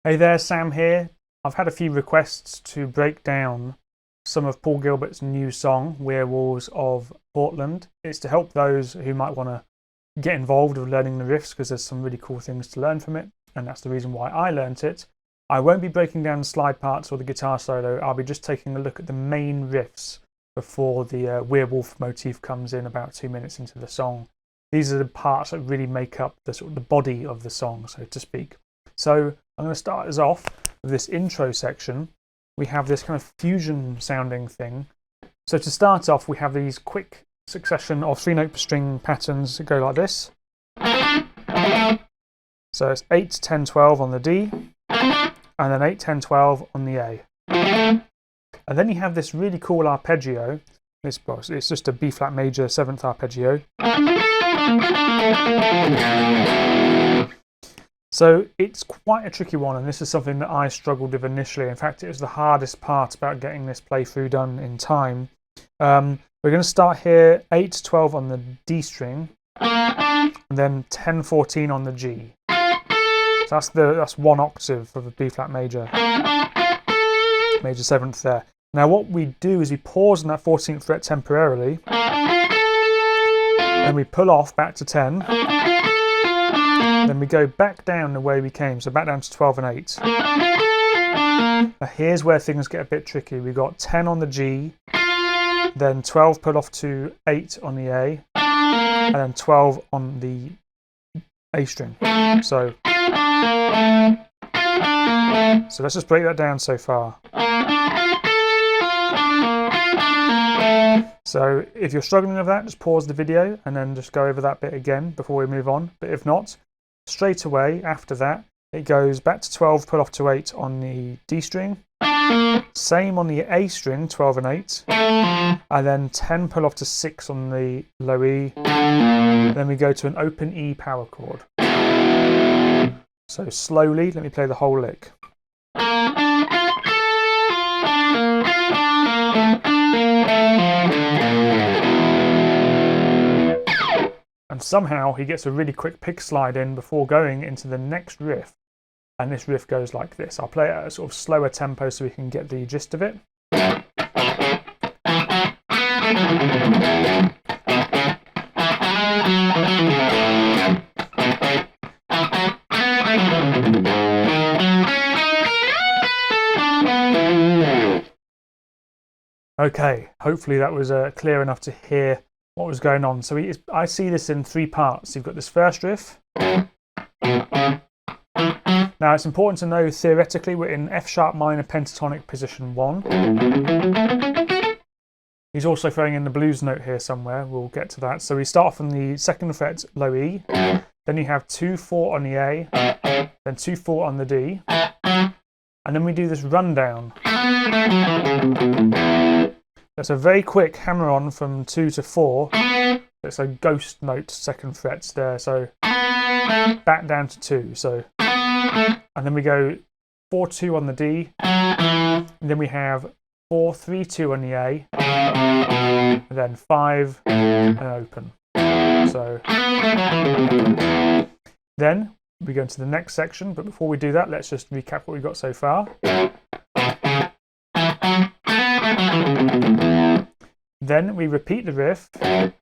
Hey there, Sam here. I've had a few requests to break down some of Paul Gilbert's new song, Werewolves of Portland. It's to help those who might want to get involved with learning the riffs, because there's some really cool things to learn from it, and that's the reason why I learnt it. I won't be breaking down the slide parts or the guitar solo. I'll be just taking a look at the main riffs before the werewolf motif comes in about 2 minutes into the song. These are the parts that really make up the sort of the body of the song, so to speak. So I'm going to start us off with this intro section. We have this kind of fusion sounding thing. So to start off, we have these quick succession of 3-note per string patterns that go like this. So it's 8, 10, 12 on the D, and then 8, 10, 12 on the A. And then you have this really cool arpeggio. It's just a B flat major 7th arpeggio. So it's quite a tricky one, and this is something that I struggled with initially. In fact, it was the hardest part about getting this playthrough done in time. We're going to start here 8, 12 on the D string, and then 10, 14 on the G. So that's one octave of a B flat major, major 7th there. Now what we do is we pause on that 14th fret temporarily, then we pull off back to 10, then we go back down the way we came, so back down to 12 and 8. Now here's where things get a bit tricky. We've got 10 on the G, then 12 pull off to 8 on the A, and then 12 on the A string. So let's just break that down so far. So if you're struggling with that, just pause the video and then just go over that bit again before we move on. But if not, straight away after that, it goes back to 12, pull off to 8 on the D string. Same on the A string, 12 and 8. And then 10, pull off to 6 on the low E. Then we go to an open E power chord. So slowly, let me play the whole lick. And somehow he gets a really quick pick slide in before going into the next riff. And this riff goes like this. I'll play it at a sort of slower tempo so we can get the gist of it. Okay, hopefully that was clear enough to hear what was going on. So I see this in 3 parts. You've got this first riff. Now it's important to know theoretically we're in F sharp minor pentatonic position 1. He's also throwing in the blues note here somewhere. We'll get to that. So we start off on the 2nd fret low E. Then you have 2, 4 on the A. Then 2, 4 on the D. And then we do this rundown. That's a very quick hammer on from 2 to 4. It's a ghost note 2nd frets there, so back down to 2. So, and then we go 4, 2 on the D. And then we have 4, 3, 2 on the A. And then 5 and open. So then we go into the next section, but before we do that, let's just recap what we've got so far. Then we repeat the riff, but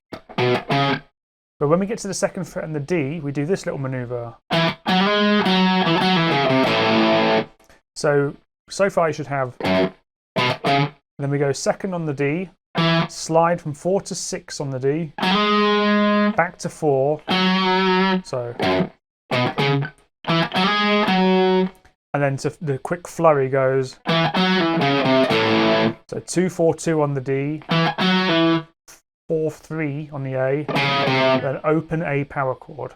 when we get to the 2nd fret and the D, we do this little maneuver. So far you should have, then we go 2nd on the D, slide from 4 to 6 on the D, back to 4, so, and then to the quick flurry goes, so 2, 4, 2 on the D, 4, 3 on the A, then open A power chord.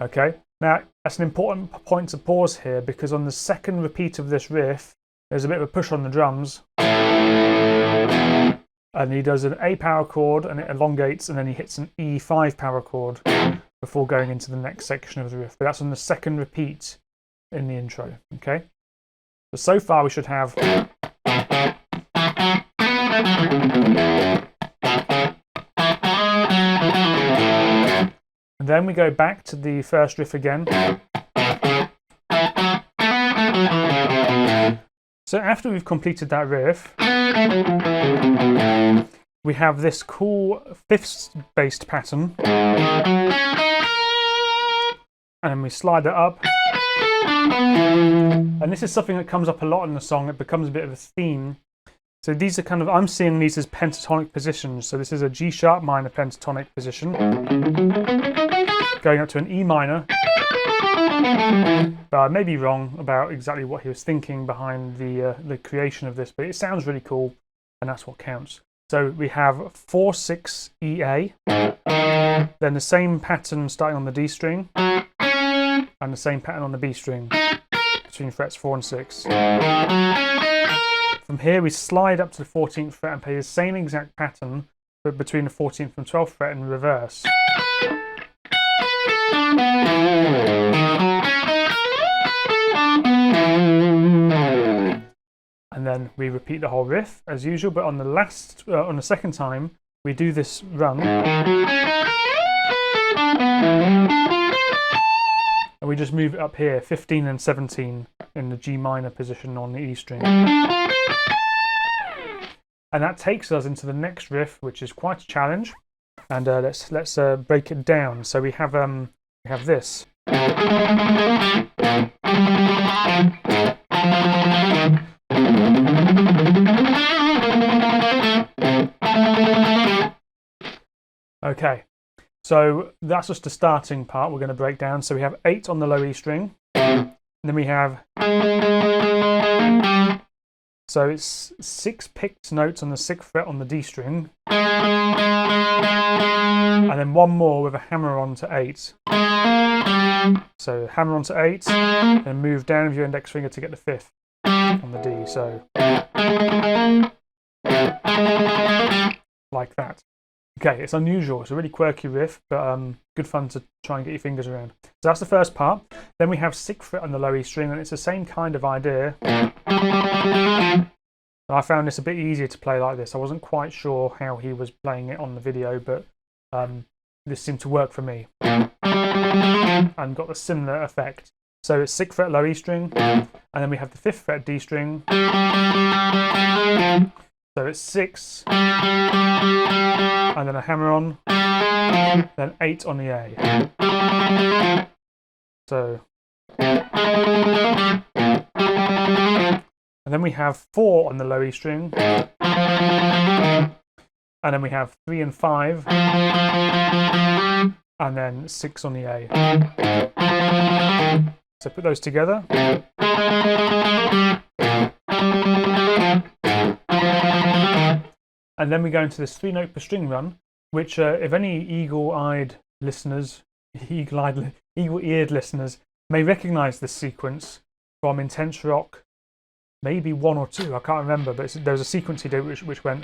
Okay, now that's an important point to pause here, because on the 2nd repeat of this riff, there's a bit of a push on the drums. And he does an A power chord and it elongates, and then he hits an E5 power chord before going into the next section of the riff. But that's on the 2nd repeat in the intro, okay? So far we should have Then we go back to the first riff again. So after we've completed that riff, we have this cool fifths-based pattern. And then we slide it up. And this is something that comes up a lot in the song. It becomes a bit of a theme. So these are kind of, I'm seeing these as pentatonic positions. So this is a G sharp minor pentatonic position, going up to an E minor. But I may be wrong about exactly what he was thinking behind the creation of this, but it sounds really cool, and that's what counts. So we have 4-6 EA, then the same pattern starting on the D string, and the same pattern on the B string between frets 4 and 6. From here we slide up to the 14th fret and play the same exact pattern, but between the 14th and 12th fret in reverse. And then we repeat the whole riff as usual, but on the second time we do this run. And we just move it up here, 15 and 17 in the G minor position on the E string. And that takes us into the next riff, which is quite a challenge. And let's break it down. So we have this. Okay, so that's just the starting part we're going to break down. So we have 8 on the low E string, and then we have, so it's 6 picked notes on the 6th fret on the D string, and then one more with a hammer on to 8. So hammer on to 8, and move down with your index finger to get the 5th on the D. So like that. Okay, it's unusual. It's a really quirky riff, but good fun to try and get your fingers around. So that's the first part. Then we have 6th fret on the low E string, and it's the same kind of idea. And I found this a bit easier to play like this. I wasn't quite sure how he was playing it on the video, but this seemed to work for me and got a similar effect. So it's 6th fret low E string, and then we have the 5th fret D string. So it's 6, and then a hammer on, then 8 on the A. So, and then we have 4 on the low E string, and then we have 3 and 5, and then 6 on the A. So put those together. And then we go into this 3-note per string run, which if any eagle-eared listeners may recognise this sequence from Intense Rock, maybe 1 or 2, I can't remember, but there was a sequence he did which went.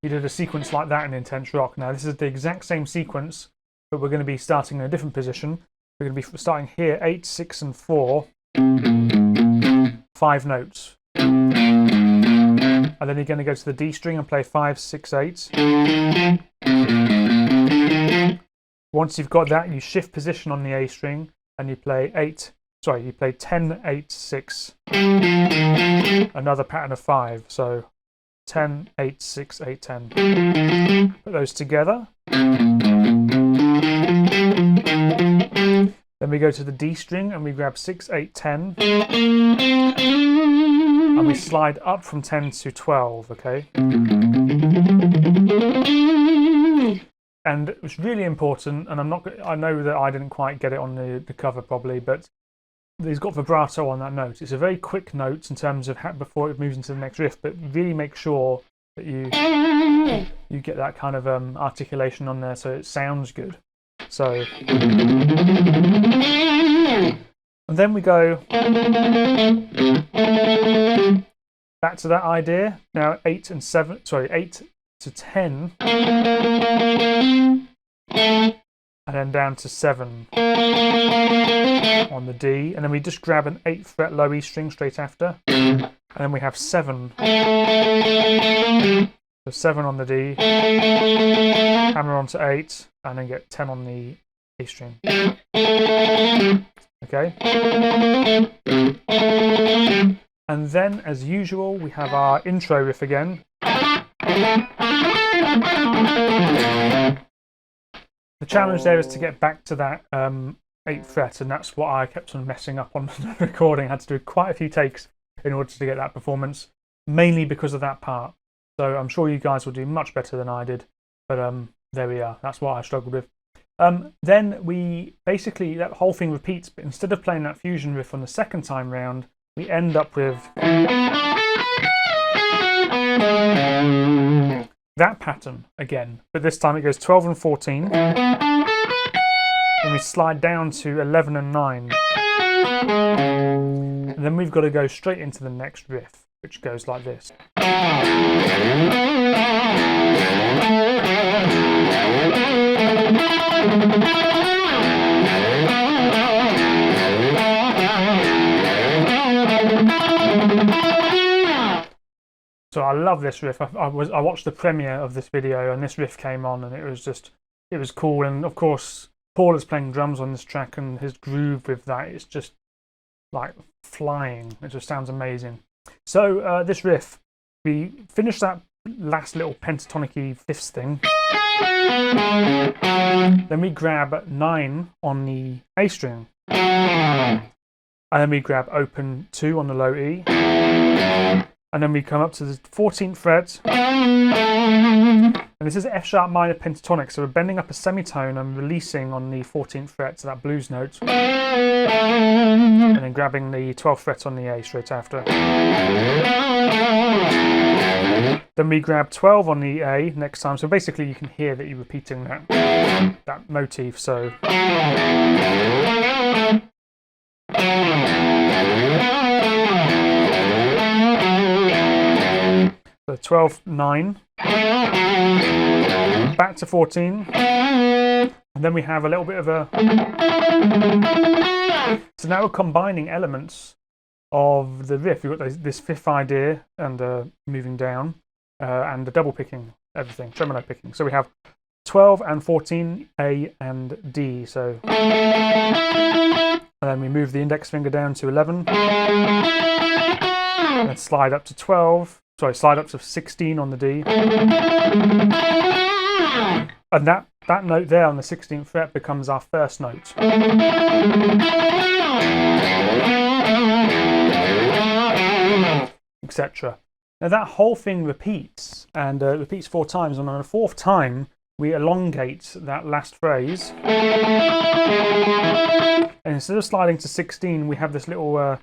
He did a sequence like that in Intense Rock. Now this is the exact same sequence, but we're going to be starting in a different position. We're going to be starting here, 8, 6, and 4, 5 notes. And then you're going to go to the D string and play 5, 6, 8. Once you've got that, you shift position on the A string and you play 10, 8, 6. Another pattern of 5. So 10, 8, 6, 8, 10. Put those together. Then we go to the D string and we grab 6, 8, 10. And we slide up from 10 to 12, okay? And it's really important, and I know that I didn't quite get it on the cover probably, but he's got vibrato on that note. It's a very quick note in terms of before it moves into the next riff, but really make sure that you get that kind of articulation on there so it sounds good. So, and then we go back to that idea. Now 8 to 10, and then down to 7 on the D, and then we just grab an 8th fret low E string straight after, and then we have 7. So 7 on the D, hammer onto 8, and then get 10 on the A string. Okay. And then, as usual, we have our intro riff again. The challenge there is to get back to that 8th fret, and that's what I kept on messing up on the recording. I had to do quite a few takes in order to get that performance, mainly because of that part. So I'm sure you guys will do much better than I did, but there we are. That's what I struggled with. Then we basically, that whole thing repeats, but instead of playing that fusion riff on the second time round, we end up with that pattern again, but this time it goes 12 and 14. Then we slide down to 11 and 9. And then we've got to go straight into the next riff, which goes like this. So I love this riff. I watched the premiere of this video and this riff came on and it was cool. And of course, Paul is playing drums on this track and his groove with that is just like flying. It just sounds amazing. So this riff, we finish that last little pentatonic-y fifths thing. Then we grab 9 on the A string. And then we grab open 2 on the low E. And then we come up to the 14th fret. And this is F sharp minor pentatonic, so we're bending up a semitone and releasing on the 14th fret to that blues note. And then grabbing the 12th fret on the A straight after. Then we grab 12 on the A next time, so basically you can hear that you're repeating that motif. So so 12, 9, back to 14, and then we have a little bit of a... So now we're combining elements of the riff. We've got this fifth idea and moving down, and the double picking, everything, tremolo picking. So we have 12 and 14, A and D. So, and then we move the index finger down to 11, and slide up to 12. Sorry, slide up to 16 on the D. And that note there on the 16th fret becomes our first note. Etc. Now that whole thing repeats, and repeats 4 times, and on the 4th time we elongate that last phrase. And instead of sliding to 16, we have this little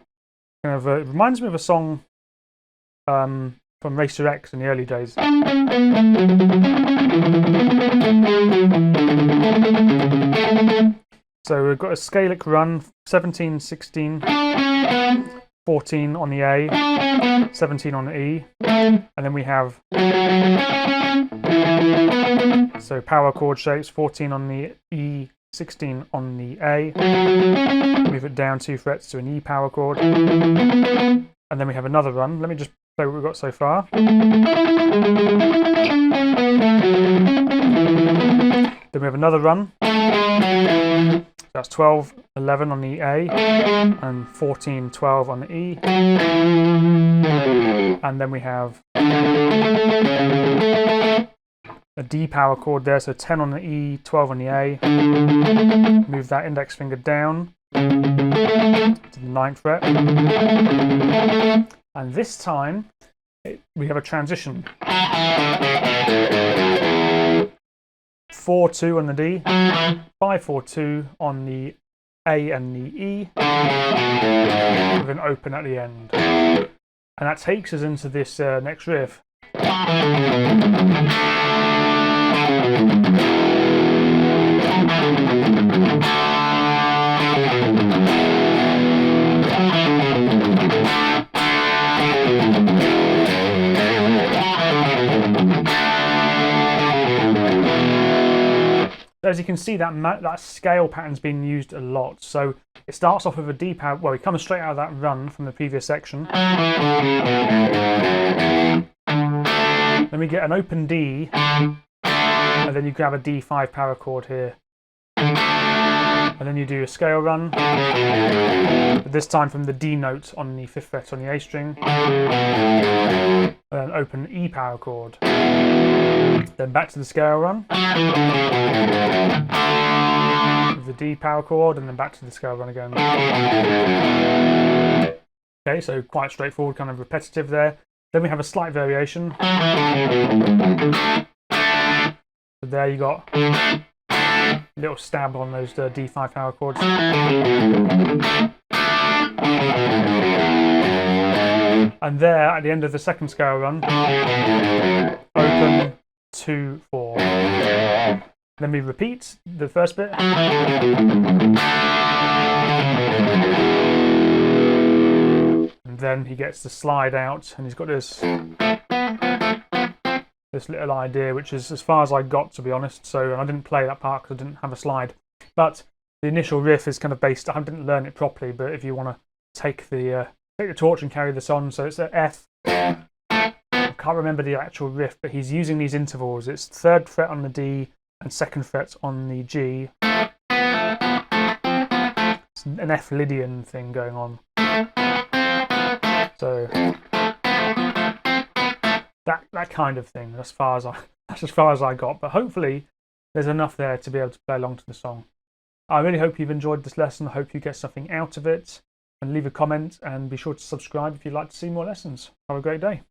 kind of... it reminds me of a song from Racer X in the early days. So we've got a scalic run, 17, 16, 14 on the A, 17 on the E, and then we have so power chord shapes, 14 on the E, 16 on the A, move it down 2 frets to an E power chord, and then we have another run. Let me just play what we've got so far. Then we have another run. So that's 12, 11 on the A, and 14, 12 on the E. And then we have a D power chord there, so 10 on the E, 12 on the A. Move that index finger down to the 9th fret. And this time, we have a transition. 4-2 on the D, 5-4-2 on the A and the E, with an open at the end. And that takes us into this next riff. As you can see, that scale pattern's been used a lot. So it starts off with a D power. Well, it comes straight out of that run from the previous section. Then we get an open D, and and then you grab a D5 power chord here. And then you do a scale run, but this time from the D note on the 5th fret on the A string, and then open E power chord, then back to the scale run, with the D power chord, and then back to the scale run again. Okay, so quite straightforward, kind of repetitive there. Then we have a slight variation. So there you got little stab on those D5 power chords. And there, at the end of the second scale run, open 2, 4. Then we repeat the first bit. And then he gets the slide out, and he's got this little idea, which is as far as I got, to be honest. So I didn't play that part because I didn't have a slide. But the initial riff is kind of based. I didn't learn it properly, but if you want to take the torch and carry this on, so it's an F. I can't remember the actual riff, but he's using these intervals. It's 3rd fret on the D and 2nd fret on the G. It's an F Lydian thing going on. So that kind of thing. That's as far as I got. But hopefully there's enough there to be able to play along to the song. I really hope you've enjoyed this lesson. I hope you get something out of it. And leave a comment and be sure to subscribe if you'd like to see more lessons. Have a great day.